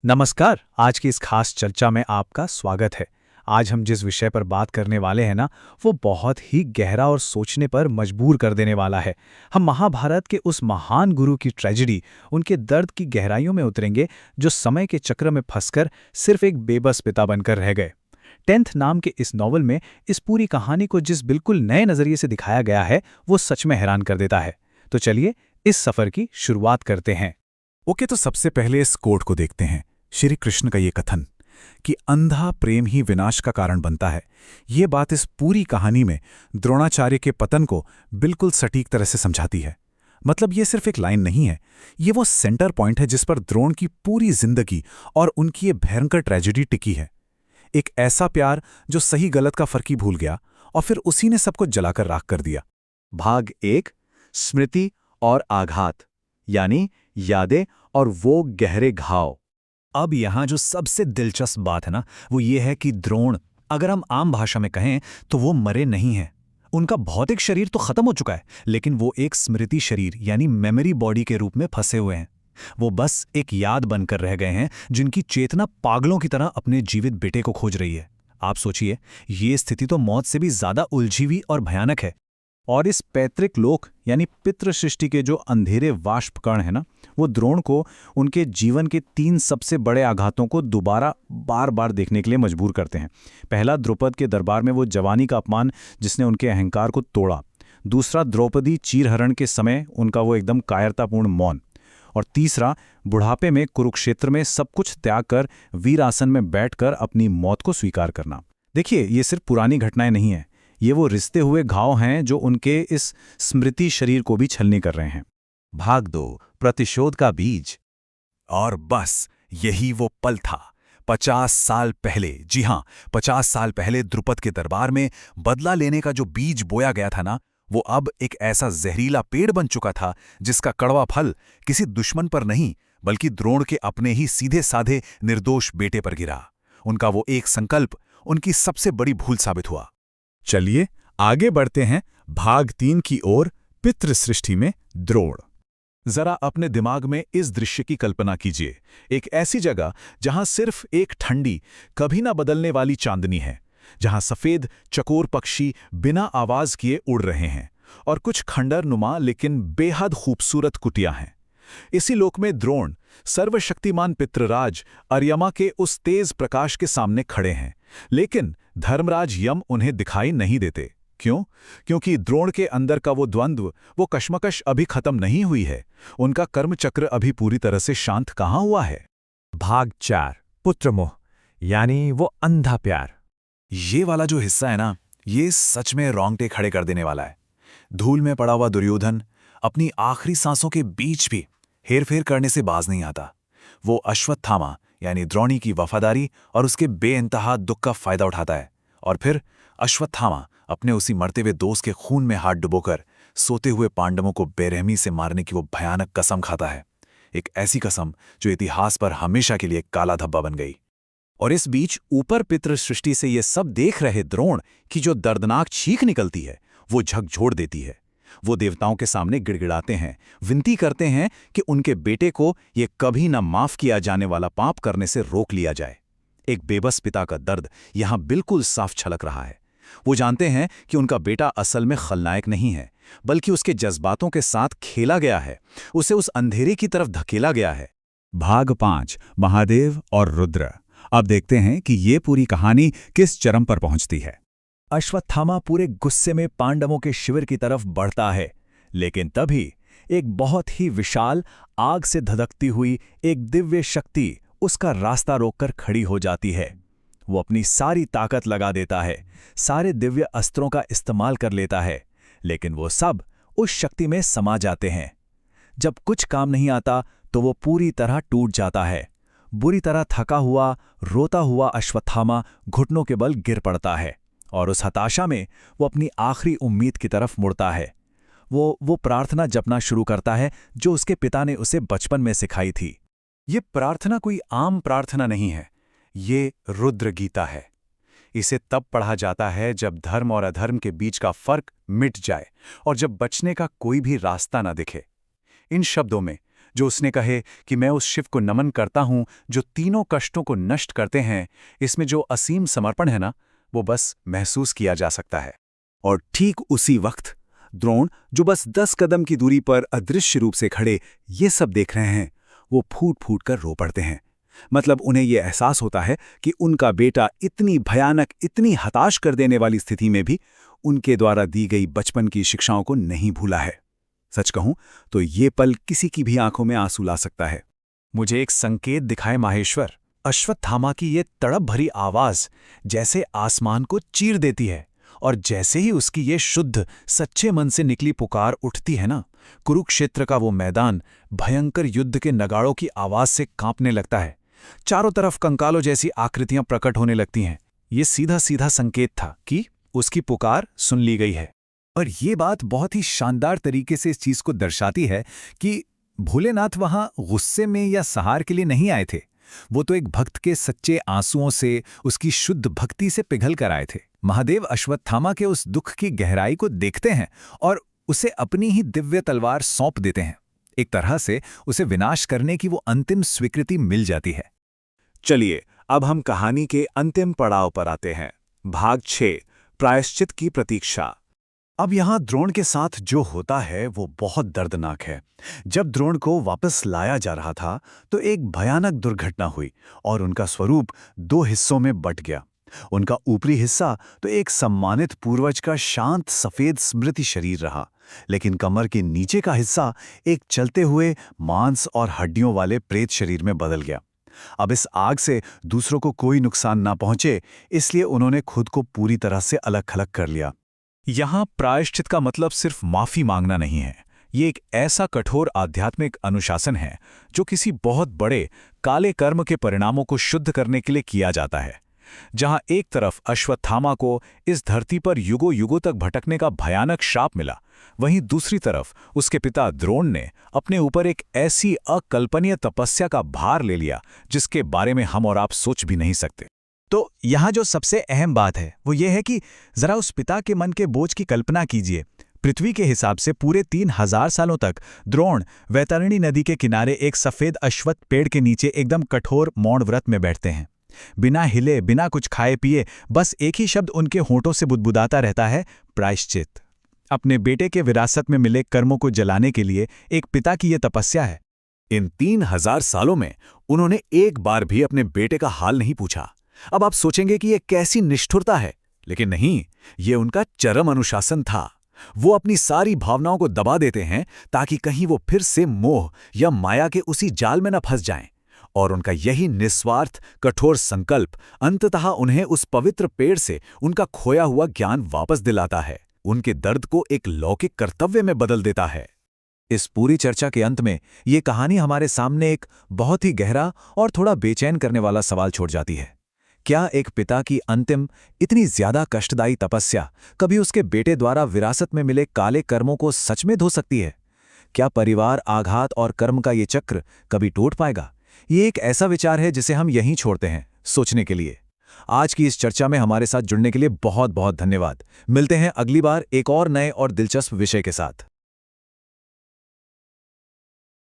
नमस्कार। आज की इस खास चर्चा में आपका स्वागत है। आज हम जिस विषय पर बात करने वाले हैं ना, वो बहुत ही गहरा और सोचने पर मजबूर कर देने वाला है। हम महाभारत के उस महान गुरु की ट्रेजेडी, उनके दर्द की गहराइयों में उतरेंगे, जो समय के चक्र में फंसकर सिर्फ एक बेबस पिता बनकर रह गए। टेंथ नाम के इस नॉवल में इस पूरी कहानी को जिस बिल्कुल नए नजरिए से दिखाया गया है, वो सच में हैरान कर देता है। तो चलिए इस सफर की शुरुआत करते हैं। ओके, तो सबसे पहले इस कोट को देखते हैं। श्री कृष्ण का ये कथन कि अंधा प्रेम ही विनाश का कारण बनता है, ये बात इस पूरी कहानी में द्रोणाचार्य के पतन को बिल्कुल सटीक तरह से समझाती है। मतलब ये सिर्फ एक लाइन नहीं है, ये वो सेंटर पॉइंट है जिस पर द्रोण की पूरी जिंदगी और उनकी ये भयंकर ट्रेजेडी टिकी है। एक ऐसा प्यार जो सही गलत का फर्क ही भूल गया और फिर उसी ने सबको जलाकर राख कर दिया। भाग 1, स्मृति और आघात, यानी यादें और वो गहरे घाव। अब यहाँ जो सबसे दिलचस्प बात है ना, वो ये है कि द्रोण, अगर हम आम भाषा में कहें तो वो मरे नहीं हैं। उनका भौतिक शरीर तो खत्म हो चुका है, लेकिन वो एक स्मृति शरीर यानी मेमोरी बॉडी के रूप में फंसे हुए हैं। वो बस एक याद बनकर रह गए हैं, जिनकी चेतना पागलों की तरह अपने जीवित बेटे को खोज रही है। आप सोचिए, ये स्थिति तो मौत से भी ज्यादा उलझी हुई और भयानक है। और इस पैतृक लोक यानी पितृ सृष्टि के जो अंधेरे वाष्प कण है ना, वो द्रोण को उनके जीवन के 3 सबसे बड़े आघातों को दोबारा बार बार देखने के लिए मजबूर करते हैं। पहला, द्रुपद के दरबार में वो जवानी का अपमान जिसने उनके अहंकार को तोड़ा। दूसरा, द्रौपदी चीरहरण के समय उनका वो एकदम कायरतापूर्ण मौन। और तीसरा, बुढ़ापे में कुरुक्षेत्र में सब कुछ त्याग कर वीर आसन में बैठकर अपनी मौत को स्वीकार करना। देखिए, ये सिर्फ पुरानी घटनाएं नहीं हैं, ये वो रिश्ते हुए घाव हैं जो उनके इस स्मृति शरीर को भी छलनी कर रहे हैं। भाग 2, प्रतिशोध का बीज। और बस यही वो पल था। 50 साल पहले, जी हां, 50 साल पहले द्रुपद के दरबार में बदला लेने का जो बीज बोया गया था ना, वो अब एक ऐसा जहरीला पेड़ बन चुका था जिसका कड़वा फल किसी दुश्मन पर नहीं, बल्कि द्रोण के अपने ही सीधे साधे निर्दोष बेटे पर गिरा। उनका वो एक संकल्प उनकी सबसे बड़ी भूल साबित हुआ। चलिए आगे बढ़ते हैं भाग 3 की ओर, पितृ सृष्टि में द्रोण। जरा अपने दिमाग में इस दृश्य की कल्पना कीजिए। एक ऐसी जगह जहां सिर्फ एक ठंडी, कभी ना बदलने वाली चांदनी है, जहां सफेद चकोर पक्षी बिना आवाज किए उड़ रहे हैं और कुछ खंडर नुमा लेकिन बेहद खूबसूरत कुटिया हैं। इसी लोक में द्रोण सर्वशक्तिमान पितृराज अर्यमा के उस तेज प्रकाश के सामने खड़े हैं, लेकिन धर्मराज यम उन्हें दिखाई नहीं देते। क्यों? क्योंकि द्रोण के अंदर का वो द्वंद्व, वो कश्मकश अभी खत्म नहीं हुई है। उनका कर्मचक्र अभी पूरी तरह से शांत कहाँ हुआ है। भाग 4, पुत्रमोह, यानी वो अंधा प्यार। ये वाला जो हिस्सा है ना, ये सच में रोंगटे खड़े कर देने वाला है। धूल में पड़ा हुआ दुर्योधन अपनी आखिरी सांसों के बीच भी हेरफेर करने से बाज नहीं आता। वो अश्वत्थामा यानी द्रोणी की वफादारी और उसके बेइंतहा दुख का फायदा उठाता है, और फिर अश्वत्थामा अपने उसी मरते हुए दोस्त के खून में हाथ डुबोकर सोते हुए पांडवों को बेरहमी से मारने की वो भयानक कसम खाता है। एक ऐसी कसम जो इतिहास पर हमेशा के लिए काला धब्बा बन गई। और इस बीच ऊपर पितृ सृष्टि से ये सब देख रहे द्रोण की जो दर्दनाक चीख निकलती है, वो झकझोर देती है। वो देवताओं के सामने गिड़गिड़ाते हैं, विनती करते हैं कि उनके बेटे को ये कभी न माफ किया जाने वाला पाप करने से रोक लिया जाए। एक बेबस पिता का दर्द यहां बिल्कुल साफ छलक रहा है। वो जानते हैं कि उनका बेटा असल में खलनायक नहीं है, बल्कि उसके जज्बातों के साथ खेला गया है, उसे उस अंधेरे की तरफ धकेला गया है। भाग 5, महादेव और रुद्र। अब देखते हैं कि ये पूरी कहानी किस चरम पर पहुंचती है। अश्वत्थामा पूरे गुस्से में पांडवों के शिविर की तरफ बढ़ता है, लेकिन तभी एक बहुत ही विशाल, आग से धधकती हुई एक दिव्य शक्ति उसका रास्ता रोककर खड़ी हो जाती है। वो अपनी सारी ताकत लगा देता है, सारे दिव्य अस्त्रों का इस्तेमाल कर लेता है, लेकिन वो सब उस शक्ति में समा जाते हैं। जब कुछ काम नहीं आता तो वो पूरी तरह टूट जाता है। बुरी तरह थका हुआ, रोता हुआ अश्वत्थामा घुटनों के बल गिर पड़ता है, और उस हताशा में वो अपनी आखिरी उम्मीद की तरफ मुड़ता है। वो प्रार्थना जपना शुरू करता है जो उसके पिता ने उसे बचपन में सिखाई थी। ये प्रार्थना कोई आम प्रार्थना नहीं है, ये रुद्र गीता है। इसे तब पढ़ा जाता है जब धर्म और अधर्म के बीच का फर्क मिट जाए और जब बचने का कोई भी रास्ता न दिखे। इन शब्दों में जो उसने कहे कि मैं उस शिव को नमन करता हूं जो तीनों कष्टों को नष्ट करते हैं, इसमें जो असीम समर्पण है ना, वो बस महसूस किया जा सकता है। और ठीक उसी वक्त द्रोण, जो बस 10 कदम की दूरी पर अदृश्य रूप से खड़े ये सब देख रहे हैं, वो फूट फूट कर रो पड़ते हैं। मतलब उन्हें ये एहसास होता है कि उनका बेटा इतनी भयानक, इतनी हताश कर देने वाली स्थिति में भी उनके द्वारा दी गई बचपन की शिक्षाओं को नहीं भूला है। सच कहूं तो ये पल किसी की भी आंखों में आंसू ला सकता है। मुझे एक संकेत दिखाए माहेश्वर। अश्वत्थामा की ये तड़प भरी आवाज जैसे आसमान को चीर देती है, और जैसे ही उसकी ये शुद्ध सच्चे मन से निकली पुकार उठती है ना, कुरुक्षेत्र का वो मैदान भयंकर युद्ध के नगाड़ों की आवाज से कांपने लगता है। चारों तरफ कंकालों जैसी आकृतियां प्रकट होने लगती हैं। ये सीधा सीधा संकेत था कि उसकी पुकार सुन ली गई है। और ये बात बहुत ही शानदार तरीके से इस चीज को दर्शाती है कि भोलेनाथ वहां गुस्से में या सहार के लिए नहीं आए थे। वो तो एक भक्त के सच्चे आंसुओं से, उसकी शुद्ध भक्ति से पिघल कर आए थे। महादेव अश्वत्थामा के उस दुख की गहराई को देखते हैं और उसे अपनी ही दिव्य तलवार सौंप देते हैं। एक तरह से उसे विनाश करने की वो अंतिम स्वीकृति मिल जाती है। चलिए अब हम कहानी के अंतिम पड़ाव पर आते हैं। भाग 6, प्रायश्चित की प्रतीक्षा। अब यहां द्रोण के साथ जो होता है वो बहुत दर्दनाक है। जब द्रोण को वापस लाया जा रहा था तो एक भयानक दुर्घटना हुई और उनका स्वरूप 2 हिस्सों में बंट गया। उनका ऊपरी हिस्सा तो एक सम्मानित पूर्वज का शांत सफेद स्मृति शरीर रहा, लेकिन कमर के नीचे का हिस्सा एक चलते हुए मांस और हड्डियों वाले प्रेत शरीर में बदल गया। अब इस आग से दूसरों को कोई नुकसान ना पहुंचे, इसलिए उन्होंने खुद को पूरी तरह से अलग खलग कर लिया। यहां प्रायश्चित का मतलब सिर्फ माफी मांगना नहीं है। ये एक ऐसा कठोर आध्यात्मिक अनुशासन है जो किसी बहुत बड़े काले कर्म के परिणामों को शुद्ध करने के लिए किया जाता है। जहां एक तरफ अश्वत्थामा को इस धरती पर युगों युगों तक भटकने का भयानक श्राप मिला, वहीं दूसरी तरफ उसके पिता द्रोण ने अपने ऊपर एक ऐसी अकल्पनीय तपस्या का भार ले लिया जिसके बारे में हम और आप सोच भी नहीं सकते। तो यहाँ जो सबसे अहम बात है वो ये है कि जरा उस पिता के मन के बोझ की कल्पना कीजिए। पृथ्वी के हिसाब से पूरे 3000 सालों तक द्रोण वैतरणी नदी के किनारे एक सफेद अश्वत्थ पेड़ के नीचे एकदम कठोर मौन व्रत में बैठते हैं, बिना हिले, बिना कुछ खाए पिए। बस एक ही शब्द उनके होंठों से बुदबुदाता रहता है, प्रायश्चित। अपने बेटे के विरासत में मिले कर्मों को जलाने के लिए एक पिता की यह तपस्या है। इन 3000 सालों में उन्होंने एक बार भी अपने बेटे का हाल नहीं पूछा। अब आप सोचेंगे कि यह कैसी निष्ठुरता है, लेकिन नहीं, ये उनका चरम अनुशासन था। वो अपनी सारी भावनाओं को दबा देते हैं ताकि कहीं वो फिर से मोह या माया के उसी जाल में न फंस जाएं। और उनका यही निस्वार्थ कठोर संकल्प अंततः उन्हें उस पवित्र पेड़ से उनका खोया हुआ ज्ञान वापस दिलाता है, उनके दर्द को एक लौकिक कर्तव्य में बदल देता है। इस पूरी चर्चा के अंत में ये कहानी हमारे सामने एक बहुत ही गहरा और थोड़ा बेचैन करने वाला सवाल छोड़ जाती है। क्या एक पिता की अंतिम इतनी ज्यादा कष्टदायी तपस्या कभी उसके बेटे द्वारा विरासत में मिले काले कर्मों को सच में धो सकती है? क्या परिवार, आघात और कर्म का ये चक्र कभी टूट पाएगा? ये एक ऐसा विचार है जिसे हम यहीं छोड़ते हैं सोचने के लिए। आज की इस चर्चा में हमारे साथ जुड़ने के लिए बहुत बहुत धन्यवाद। मिलते हैं अगली बार एक और नए और दिलचस्प विषय के साथ।